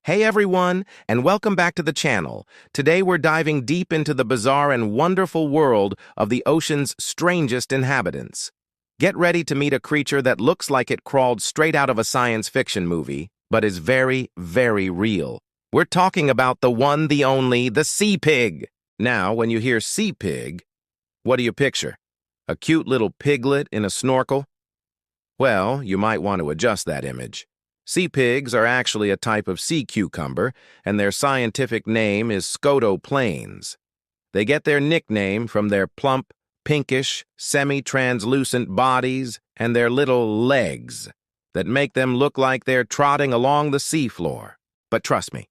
Hey everyone, and welcome back to the channel. Today we're diving deep into the bizarre and wonderful world of the ocean's strangest inhabitants. Get ready to meet a creature that looks like it crawled straight out of a science fiction movie, but is very, very real. We're talking about the one, the only, the sea pig. Now, when you hear sea pig, what do you picture? A cute little piglet in a snorkel? Well, you might want to adjust that image. Sea pigs are actually a type of sea cucumber, and their scientific name is Scotoplanes. They get their nickname from their plump, pinkish, semi-translucent bodies and their little legs that make them look like they're trotting along the seafloor. But trust me,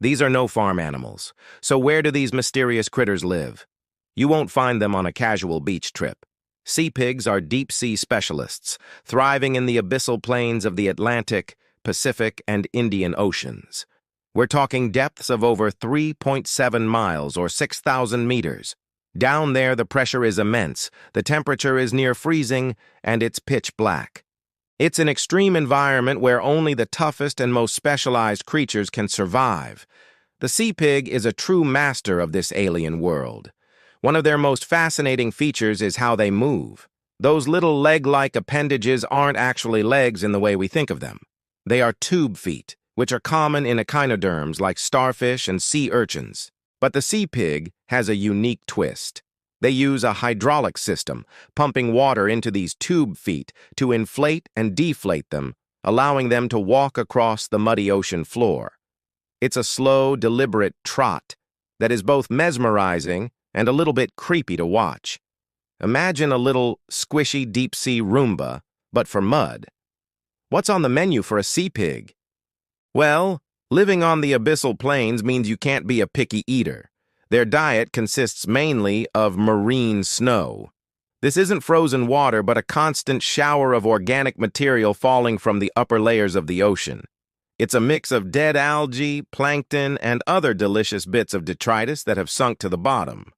these are no farm animals. So where do these mysterious critters live? You won't find them on a casual beach trip. Sea pigs are deep-sea specialists, thriving in the abyssal plains of the Atlantic, Pacific, and Indian Oceans. We're talking depths of over 3.7 miles or 6,000 meters. Down there, the pressure is immense, the temperature is near freezing, and it's pitch black. It's an extreme environment where only the toughest and most specialized creatures can survive. The sea pig is a true master of this alien world. One of their most fascinating features is how they move. Those little leg-like appendages aren't actually legs in the way we think of them. They are tube feet, which are common in echinoderms like starfish and sea urchins. But the sea pig has a unique twist. They use a hydraulic system, pumping water into these tube feet to inflate and deflate them, allowing them to walk across the muddy ocean floor. It's a slow, deliberate trot that is both mesmerizing and a little bit creepy to watch. Imagine a little squishy deep-sea Roomba, but for mud. What's on the menu for a sea pig? Well, living on the abyssal plains means you can't be a picky eater. Their diet consists mainly of marine snow. This isn't frozen water, but a constant shower of organic material falling from the upper layers of the ocean. It's a mix of dead algae, plankton, and other delicious bits of detritus that have sunk to the bottom.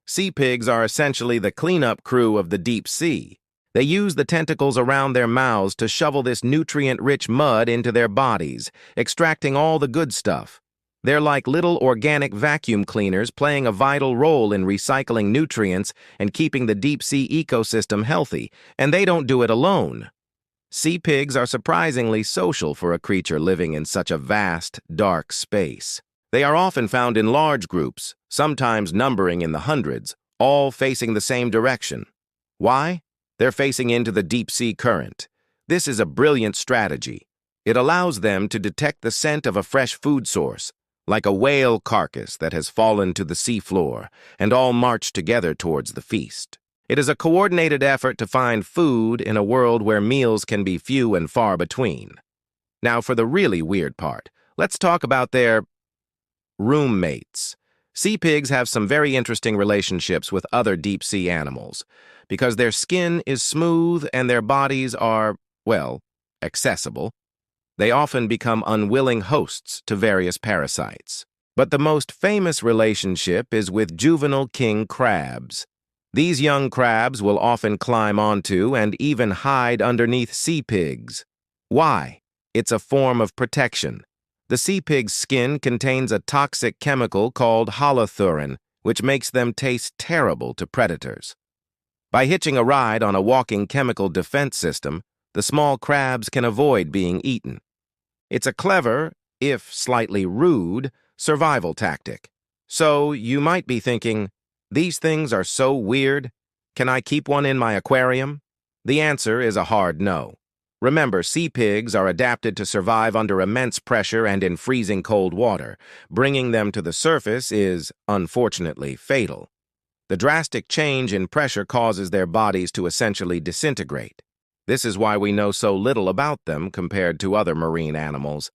Sea pigs are essentially the cleanup crew of the deep sea. They use the tentacles around their mouths to shovel this nutrient-rich mud into their bodies, extracting all the good stuff. They're like little organic vacuum cleaners playing a vital role in recycling nutrients and keeping the deep-sea ecosystem healthy, and they don't do it alone. Sea pigs are surprisingly social for a creature living in such a vast, dark space. They are often found in large groups, sometimes numbering in the hundreds, all facing the same direction. Why? They're facing into the deep-sea current. This is a brilliant strategy. It allows them to detect the scent of a fresh food source, like a whale carcass that has fallen to the seafloor, and all march together towards the feast. It is a coordinated effort to find food in a world where meals can be few and far between. Now for the really weird part, let's talk about their roommates. Sea pigs have some very interesting relationships with other deep-sea animals. Because their skin is smooth and their bodies are, well, accessible, they often become unwilling hosts to various parasites. But the most famous relationship is with juvenile king crabs. These young crabs will often climb onto and even hide underneath sea pigs. Why? It's a form of protection. The sea pig's skin contains a toxic chemical called holothurin, which makes them taste terrible to predators. By hitching a ride on a walking chemical defense system, the small crabs can avoid being eaten. It's a clever, if slightly rude, survival tactic. So you might be thinking, these things are so weird. Can I keep one in my aquarium? The answer is a hard no. Remember, sea pigs are adapted to survive under immense pressure and in freezing cold water. Bringing them to the surface is, unfortunately, fatal. The drastic change in pressure causes their bodies to essentially disintegrate. This is why we know so little about them compared to other marine animals.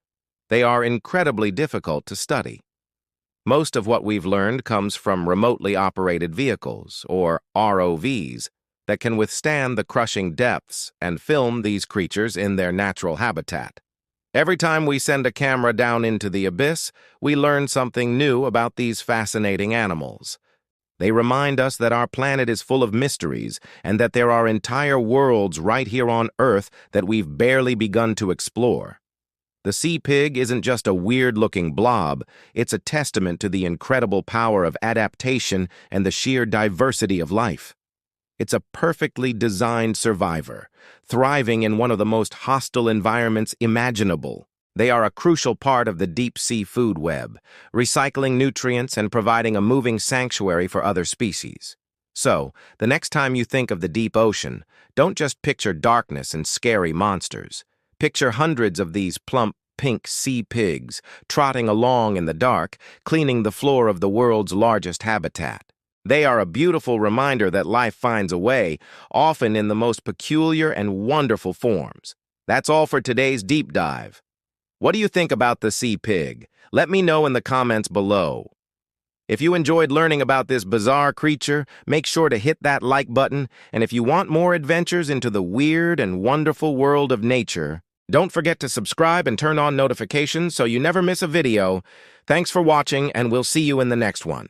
They are incredibly difficult to study. Most of what we've learned comes from remotely operated vehicles, or ROVs, that can withstand the crushing depths and film these creatures in their natural habitat. Every time we send a camera down into the abyss, we learn something new about these fascinating animals. They remind us that our planet is full of mysteries and that there are entire worlds right here on Earth that we've barely begun to explore. The sea pig isn't just a weird-looking blob, it's a testament to the incredible power of adaptation and the sheer diversity of life. It's a perfectly designed survivor, thriving in one of the most hostile environments imaginable. They are a crucial part of the deep-sea food web, recycling nutrients and providing a moving sanctuary for other species. So, the next time you think of the deep ocean, don't just picture darkness and scary monsters. Picture hundreds of these plump, pink sea pigs trotting along in the dark, cleaning the floor of the world's largest habitat. They are a beautiful reminder that life finds a way, often in the most peculiar and wonderful forms. That's all for today's deep dive. What do you think about the sea pig? Let me know in the comments below. If you enjoyed learning about this bizarre creature, make sure to hit that like button, and if you want more adventures into the weird and wonderful world of nature, don't forget to subscribe and turn on notifications so you never miss a video. Thanks for watching, and we'll see you in the next one.